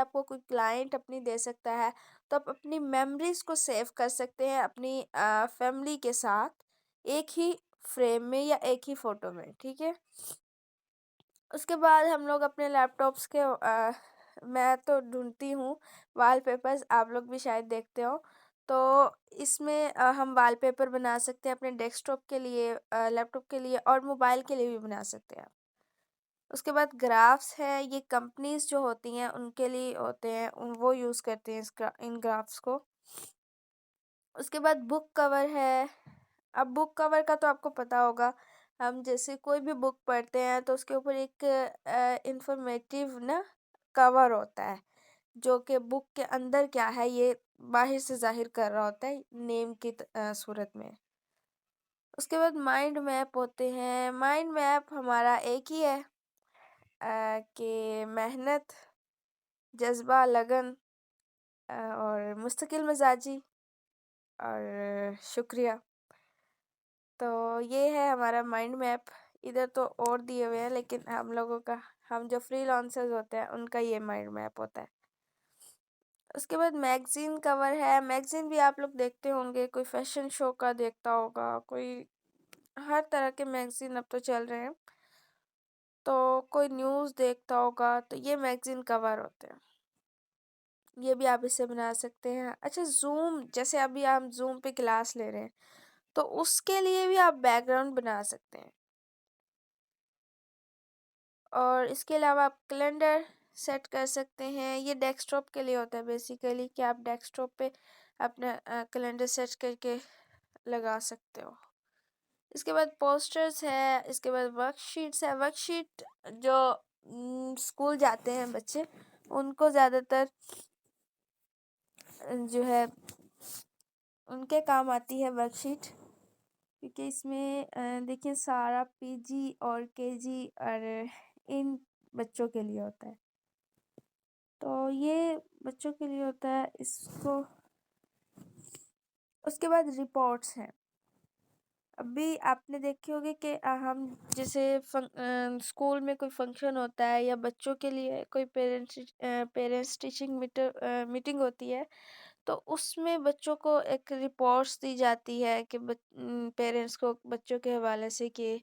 आपको कोई क्लाइंट अपनी दे सकता है, तो आप अपनी मेमोरीज को सेव कर सकते हैं अपनी फैमिली के साथ एक ही फ्रेम में या एक ही फोटो में, ठीक है। उसके बाद हम लोग अपने लैपटॉप्स के मैं तो ढूंढती हूँ वॉलपेपर्स, आप लोग भी शायद देखते हो। तो इसमें हम वॉलपेपर बना सकते हैं अपने डेस्कटॉप के लिए, लैपटॉप के लिए और मोबाइल के लिए भी बना सकते हैं। उसके बाद ग्राफ्स है, ये कंपनीज जो होती हैं उनके लिए होते हैं, वो यूज़ करते हैं इन ग्राफ्स को। उसके बाद बुक कवर है। अब बुक कवर का तो आपको पता होगा, हम जैसे कोई भी बुक पढ़ते हैं तो उसके ऊपर एक इंफॉर्मेटिव ना कवर होता है, जो कि बुक के अंदर क्या है ये बाहर से जाहिर कर रहा होता है नेम की सूरत में। उसके बाद माइंड मैप होते हैं। माइंड मैप हमारा एक ही है कि मेहनत, जज्बा, लगन और मुस्तकिल मिजाजी और शुक्रिया। तो ये है हमारा माइंड मैप। इधर तो और दिए हुए हैं, लेकिन हम लोगों का, हम जो फ्रीलांसर्स होते हैं उनका ये माइंड मैप होता है। उसके बाद मैगजीन कवर है। मैगजीन भी आप लोग देखते होंगे, कोई फैशन शो का देखता होगा, कोई हर तरह के मैगजीन अब तो चल रहे हैं, तो कोई न्यूज़ देखता होगा, तो ये मैगजीन कवर होते हैं। ये भी आप इससे बना सकते हैं। अच्छा, जूम, जैसे अभी आप जूम पे क्लास ले रहे हैं, तो उसके लिए भी आप बैकग्राउंड बना सकते हैं। और इसके अलावा आप कैलेंडर सेट कर सकते हैं। ये डेस्कटॉप के लिए होता है बेसिकली, कि आप डेस्कटॉप पे अपना कैलेंडर सेट करके लगा सकते हो। इसके बाद पोस्टर्स है। इसके बाद वर्कशीट्स है। वर्कशीट जो स्कूल जाते हैं बच्चे, उनको ज़्यादातर जो है उनके काम आती है वर्कशीट, क्योंकि इसमें देखिए सारा पीजी और केजी और इन बच्चों के लिए होता है, तो ये बच्चों के लिए होता है इसको। उसके बाद रिपोर्ट्स हैं। अभी आपने देखे होंगे कि हम जैसे स्कूल में कोई फंक्शन होता है या बच्चों के लिए कोई पेरेंट्स टीचिंग मीटिंग होती है, तो उसमें बच्चों को एक रिपोर्ट्स दी जाती है कि पेरेंट्स को बच्चों के हवाले से कि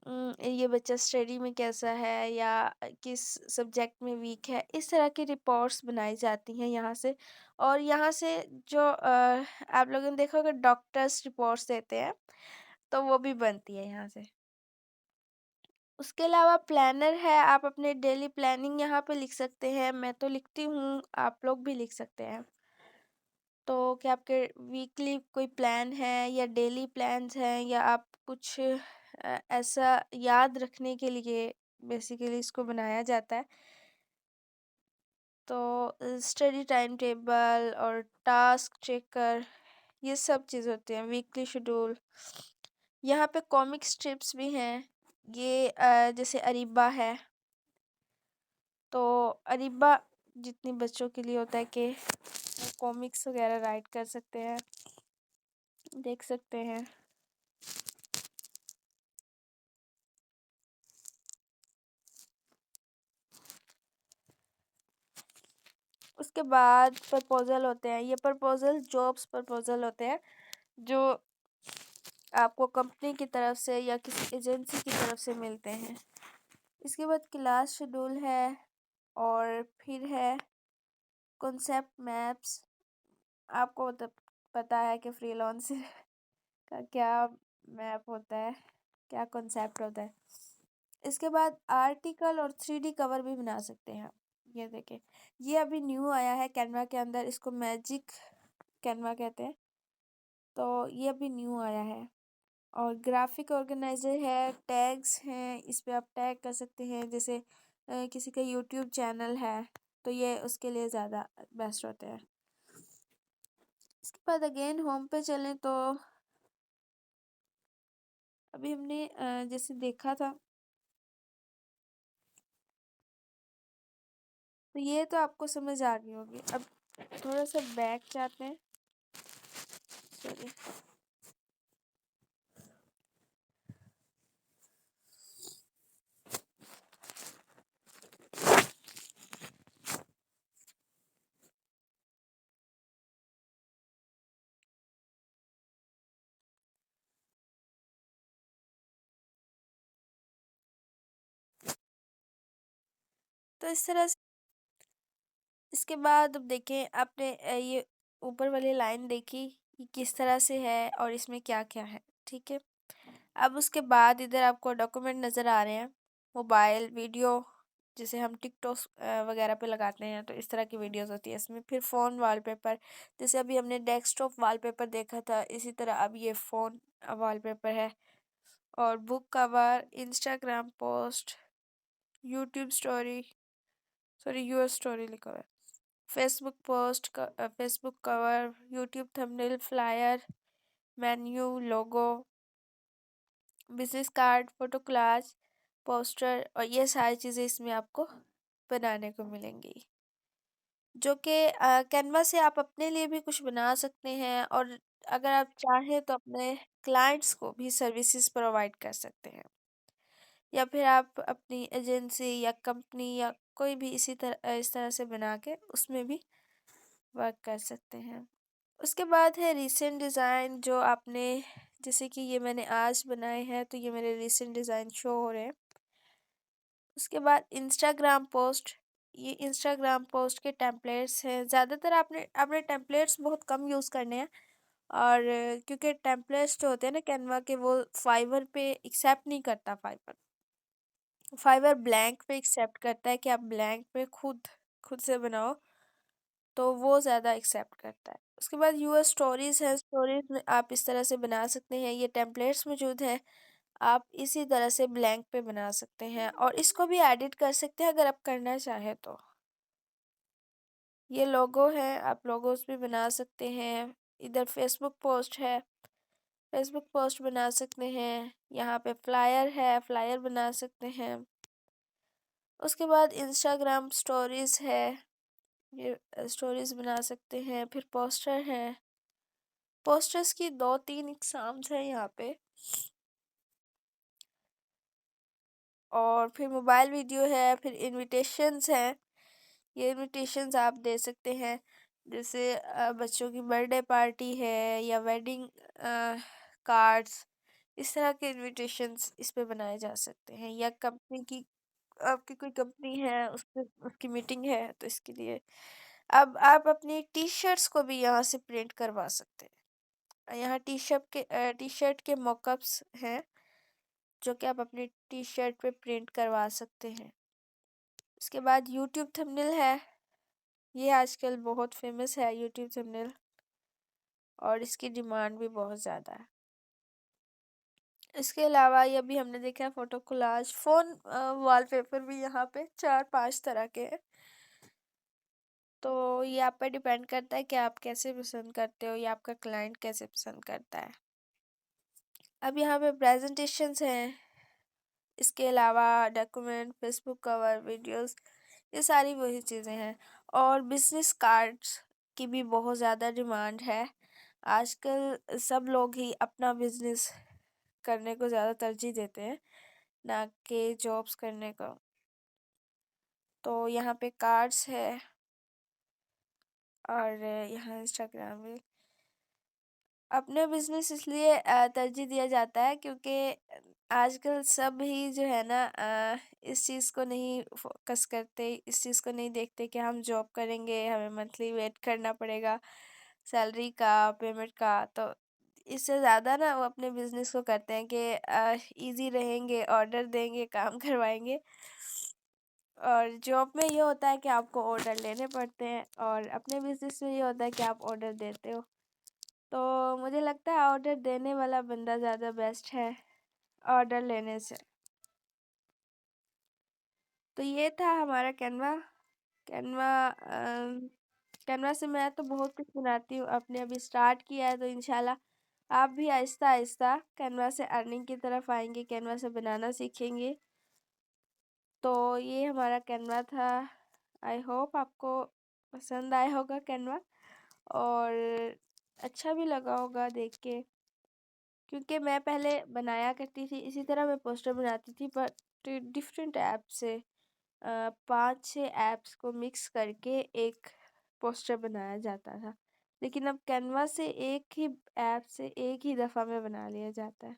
ये बच्चा स्टडी में कैसा है या किस सब्जेक्ट में वीक है, इस तरह की रिपोर्ट्स बनाई जाती हैं यहाँ से। और यहाँ से जो आप लोगों ने देखा होगा डॉक्टर्स रिपोर्ट्स देते हैं, तो वो भी बनती है यहाँ से। उसके अलावा प्लानर है। आप अपने डेली प्लानिंग यहाँ पे लिख सकते हैं। मैं तो लिखती हूँ, आप लोग भी लिख सकते हैं। तो क्या आपके वीकली कोई प्लान है या डेली प्लान्स हैं, या आप कुछ ऐसा याद रखने के लिए बेसिकली इसको बनाया जाता है। तो स्टडी टाइम टेबल और टास्क चेकर, ये सब चीज़ होती हैं। Weekly schedule. यहाँ पे कॉमिक स्ट्रिप्स भी हैं। ये जैसे अरीबा है, तो अरीबा जितनी बच्चों के लिए होता है कि कॉमिक्स वगैरह राइट कर सकते हैं, देख सकते हैं। उसके बाद प्रपोजल होते हैं। ये प्रपोजल जॉब्स प्रपोजल होते हैं, जो आपको कंपनी की तरफ से या किसी एजेंसी की तरफ से मिलते हैं। इसके बाद क्लास शेड्यूल है, और फिर है कॉन्सेप्ट मैप्स। आपको तो पता है कि फ्रीलांसर का क्या मैप होता है, क्या कॉन्सेप्ट होता है। इसके बाद आर्टिकल और 3D कवर भी बना सकते हैं। ये देखें, ये अभी न्यू आया है कैनवा के अंदर, इसको मैजिक कैनवा कहते हैं, तो ये अभी न्यू आया है। और ग्राफिक ऑर्गेनाइजर है। टैग्स हैं, इस पे आप टैग कर सकते हैं। जैसे किसी का यूट्यूब चैनल है, तो ये उसके लिए ज़्यादा बेस्ट होते हैं। इसके बाद अगेन होम पे चलें, तो अभी हमने जैसे देखा था, तो ये तो आपको समझ आ गई होगी। अब थोड़ा सा बैक जाते हैं। चलिए, तो इस तरह से इसके बाद अब देखें आपने ये ऊपर वाली लाइन देखी कि किस तरह से है और इसमें क्या क्या है, ठीक है। अब उसके बाद इधर आपको डॉक्यूमेंट नज़र आ रहे हैं, मोबाइल वीडियो, जिसे हम टिकटॉक वगैरह पे लगाते हैं, तो इस तरह की वीडियोस होती है इसमें। फिर फ़ोन वॉलपेपर, जैसे अभी हमने डेस्कटॉप वॉलपेपर देखा था, इसी तरह अब ये फ़ोन वॉलपेपर है। और book cover, Instagram post, YouTube story, sorry US story लिखा हुआ है, फेसबुक पोस्ट का, Facebook cover, YouTube thumbnail, flyer, menu, logo, business card, photo class, poster, और ये सारी चीज़ें इसमें आपको बनाने को मिलेंगी, जो कि कैनवा से आप अपने लिए भी कुछ बना सकते हैं, और अगर आप चाहें तो अपने क्लाइंट्स को भी सर्विसेज प्रोवाइड कर सकते हैं, या फिर आप अपनी एजेंसी या कंपनी या कोई भी इस तरह से बना के उसमें भी वर्क कर सकते हैं। उसके बाद है रीसेंट डिज़ाइन, जो आपने, जैसे कि ये मैंने आज बनाए हैं, तो ये मेरे रीसेंट डिज़ाइन शो हो रहे हैं। उसके बाद इंस्टाग्राम पोस्ट, ये इंस्टाग्राम पोस्ट के टेम्पलेट्स हैं। ज़्यादातर आपने आपने टेम्पलेट्स बहुत कम यूज़ करने हैं, और क्योंकि टेम्पलेट्स जो होते हैं ना कैनवा के, वो फाइवर पे एक्सेप्ट नहीं करता। फाइवर फाइवर ब्लैंक पे एक्सेप्ट करता है कि आप ब्लैंक पे खुद खुद से बनाओ, तो वो ज़्यादा एक्सेप्ट करता है। उसके बाद यूएस स्टोरीज़ है, स्टोरीज़ में आप इस तरह से बना सकते हैं। ये टेम्पलेट्स मौजूद हैं, आप इसी तरह से ब्लैंक पे बना सकते हैं, और इसको भी एडिट कर सकते हैं अगर आप करना चाहें तो। ये लोगो है, आप लोगोस भी बना सकते हैं। इधर फेसबुक पोस्ट है, फेसबुक पोस्ट बना सकते हैं। यहाँ पे फ्लायर है, फ्लायर बना सकते हैं। उसके बाद इंस्टाग्राम स्टोरीज़ है, ये स्टोरीज़ बना सकते हैं। फिर पोस्टर है, पोस्टर्स की 2-3 एग्जाम्स हैं यहाँ पे। और फिर मोबाइल वीडियो है, फिर इनविटेशंस हैं। ये इनविटेशंस आप दे सकते हैं, जैसे बच्चों की बर्थडे पार्टी है या वेडिंग कार्ड्स, इस तरह के इनविटेशंस इस पे बनाए जा सकते हैं। या कंपनी की, आपकी कोई कंपनी है, उसकी मीटिंग है, तो इसके लिए अब आप अपनी टी शर्ट्स को भी यहाँ से प्रिंट करवा सकते हैं। यहाँ टी शर्ट के मॉकअप्स हैं, जो कि आप अपनी टी शर्ट पे प्रिंट करवा सकते हैं। उसके बाद यूट्यूब थंबनेल है, ये आजकल बहुत फेमस है यूट्यूब थंबनेल, और इसकी डिमांड भी बहुत ज़्यादा है। इसके अलावा ये भी हमने देखा है फोटो कोलाज, फ़ोन वॉलपेपर भी यहाँ पे 4-5 तरह के हैं। तो ये आप पे डिपेंड करता है कि आप कैसे पसंद करते हो या आपका क्लाइंट कैसे पसंद करता है। अब यहाँ पे प्रेजेंटेशंस हैं, इसके अलावा डॉक्यूमेंट, फेसबुक कवर, वीडियोस, ये सारी वही चीज़ें हैं। और बिजनेस कार्ड्स की भी बहुत ज़्यादा डिमांड है। आजकल सब लोग ही अपना बिजनेस करने को ज़्यादा तरजीह देते हैं, ना कि जॉब्स करने को। तो यहाँ पे कार्ड्स है, और यहाँ इंस्टाग्राम में अपने बिजनेस इसलिए तरजीह दिया जाता है, क्योंकि आजकल सब ही जो है ना इस चीज़ को नहीं फोकस करते, इस चीज़ को नहीं देखते कि हम जॉब करेंगे, हमें मंथली वेट करना पड़ेगा सैलरी का, पेमेंट का। तो इससे ज़्यादा ना वो अपने बिजनेस को करते हैं कि इजी रहेंगे, ऑर्डर देंगे, काम करवाएंगे। और जॉब में ये होता है कि आपको ऑर्डर लेने पड़ते हैं, और अपने बिजनेस में ये होता है कि आप ऑर्डर देते हो। तो मुझे लगता है ऑर्डर देने वाला बंदा ज़्यादा बेस्ट है ऑर्डर लेने से। तो ये था हमारा कैनवा। कैनवा कैनवा से मैं तो बहुत कुछ बनाती हूँ, अपने अभी स्टार्ट किया है, तो इंशाल्लाह आप भी आहिस्ता आहिस्ता कैनवा से अर्निंग की तरफ आएंगे, कैनवा से बनाना सीखेंगे। तो ये हमारा कैनवा था। आई होप आपको पसंद आया होगा कैनवा, और अच्छा भी लगा होगा देख के, क्योंकि मैं पहले बनाया करती थी इसी तरह, मैं पोस्टर बनाती थी, बट डिफरेंट ऐप से 5-6 ऐप्स को मिक्स करके एक पोस्टर बनाया जाता था। लेकिन अब कैनवा से एक ही ऐप से एक ही दफ़ा में बना लिया जाता है।